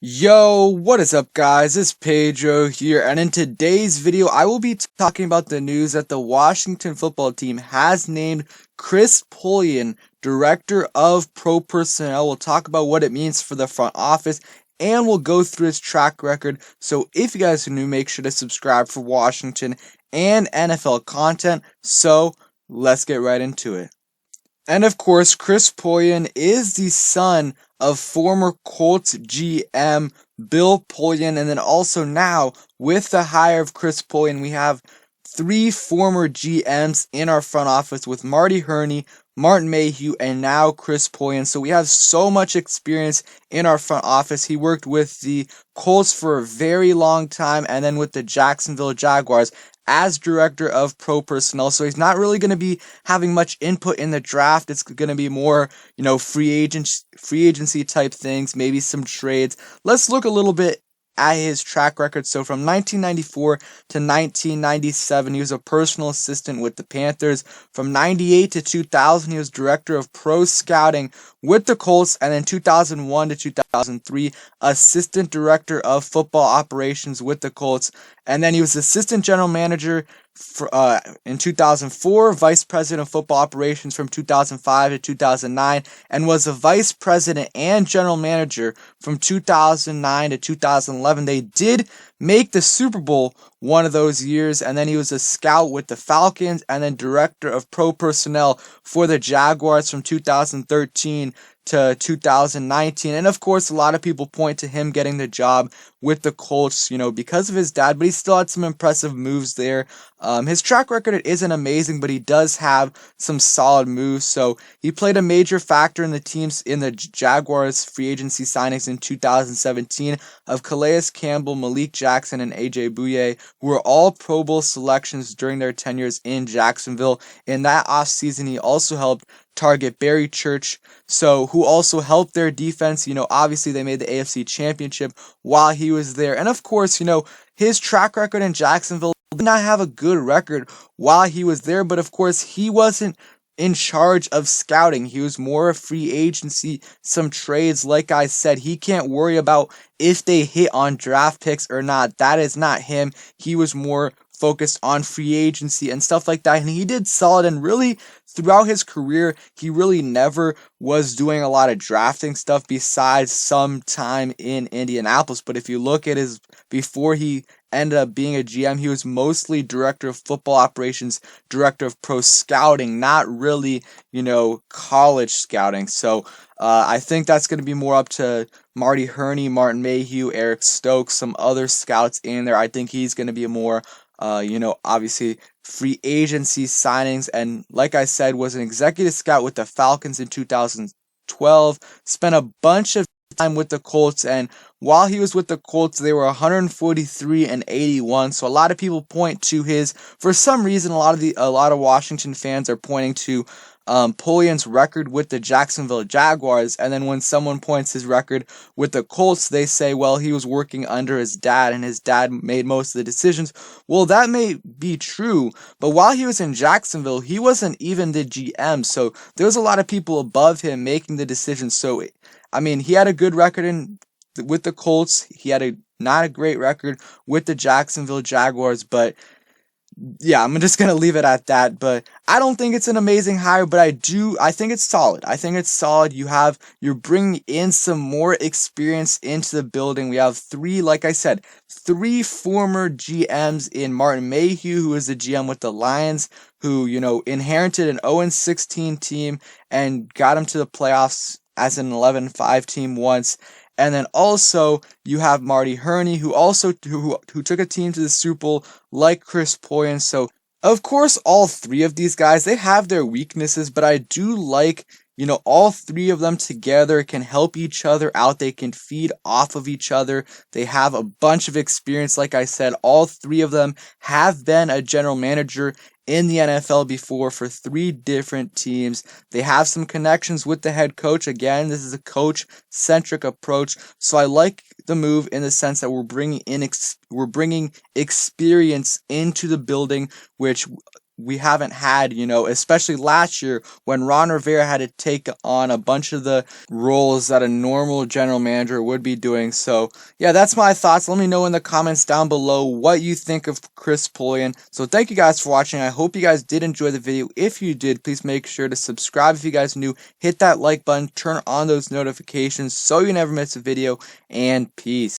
Yo, what is up guys? It's Pedro here, and in today's video I will be talking about the news that the Washington football team has named Chris Polian Director of Pro Personnel. We'll talk about what it means for the front office, and we'll go through his track record. So if you guys are new, make sure to subscribe for Washington and NFL content. So let's get right into it. And of course, Chris Polian is the son of former Colts GM Bill Polian, and then also now, with the hire of Chris Polian, we have three former GMs in our front office with Marty Hurney, Martin Mayhew, and now Chris Polian. So we have so much experience in our front office. He worked with the Colts for a very long time, and then with the Jacksonville Jaguars as director of pro personnel. So he's not really going to be having much input in the draft. It's going to be more, free agency type things, maybe some trades. Let's look a little bit at his track record. So from 1994 to 1997, he was a personal assistant with the Panthers. From 98 to 2000, he was director of pro scouting with the Colts, and then 2001 to 2003, assistant director of football operations with the Colts, and then he was assistant general manager in 2004, vice president of football operations from 2005 to 2009, and was a vice president and general manager from 2009 to 2011. They did make the Super Bowl one of those years, and then he was a scout with the Falcons and then director of pro personnel for the Jaguars from 2013 to 2019. And of course, a lot of people point to him getting the job with the Colts, because of his dad, but he still had some impressive moves there. His track record isn't amazing, but he does have some solid moves. So he played a major factor in the Jaguars free agency signings in 2017 of Calais Campbell, Malik Jackson, and AJ Bouye, who were all Pro Bowl selections during their tenures in Jacksonville. In that offseason, he also helped target Barry Church, who also helped their defense. Obviously they made the AFC Championship while he was there. And of course, his track record in Jacksonville did not have a good record while he was there, but of course he wasn't in charge of scouting. He was more a free agency, some trades. Like I said, he can't worry about if they hit on draft picks or not. That is not him. He was more focused on free agency and stuff like that, and he did solid. And really, throughout his career, he really never was doing a lot of drafting stuff besides some time in Indianapolis. But if you look at before he ended up being a GM, he was mostly director of football operations, director of pro scouting, not really, college scouting. So I think that's going to be more up to Marty Hurney, Martin Mayhew, Eric Stokes, some other scouts in there. I think he's going to be more obviously free agency signings, and like I said, was an executive scout with the Falcons in 2012, spent a bunch of time with the Colts, and while he was with the Colts, they were 143-81. So a lot of people point to for some reason, a lot of Washington fans are pointing to Polian's record with the Jacksonville Jaguars, and then when someone points his record with the Colts, they say, well, he was working under his dad, and his dad made most of the decisions. Well, that may be true, but while he was in Jacksonville, he wasn't even the GM, so there was a lot of people above him making the decisions. So, he had a good record with the Colts. He had not a great record with the Jacksonville Jaguars, but yeah, I'm just going to leave it at that. But I don't think it's an amazing hire, but I think it's solid. You're bringing in some more experience into the building. We have three former GMs in Martin Mayhew, who is the GM with the Lions, who, inherited an 0-16 team and got him to the playoffs as an 11-5 team once. And then also you have Marty Hurney, who took a team to the Super Bowl like Chris Polian. So of course, all three of these guys, they have their weaknesses, but I do like, all three of them together can help each other out. They can feed off of each other. They have a bunch of experience. Like I said, all three of them have been a general manager in the NFL before for three different teams. They have some connections with the head coach. Again, this is a coach-centric approach. So I like the move in the sense that we're bringing experience into the building, which we haven't had, especially last year when Ron Rivera had to take on a bunch of the roles that a normal general manager would be doing. So, yeah, that's my thoughts. Let me know in the comments down below what you think of Chris Polian. So, thank you guys for watching. I hope you guys did enjoy the video. If you did, please make sure to subscribe if you guys new. Hit that like button, turn on those notifications so you never miss a video, and peace.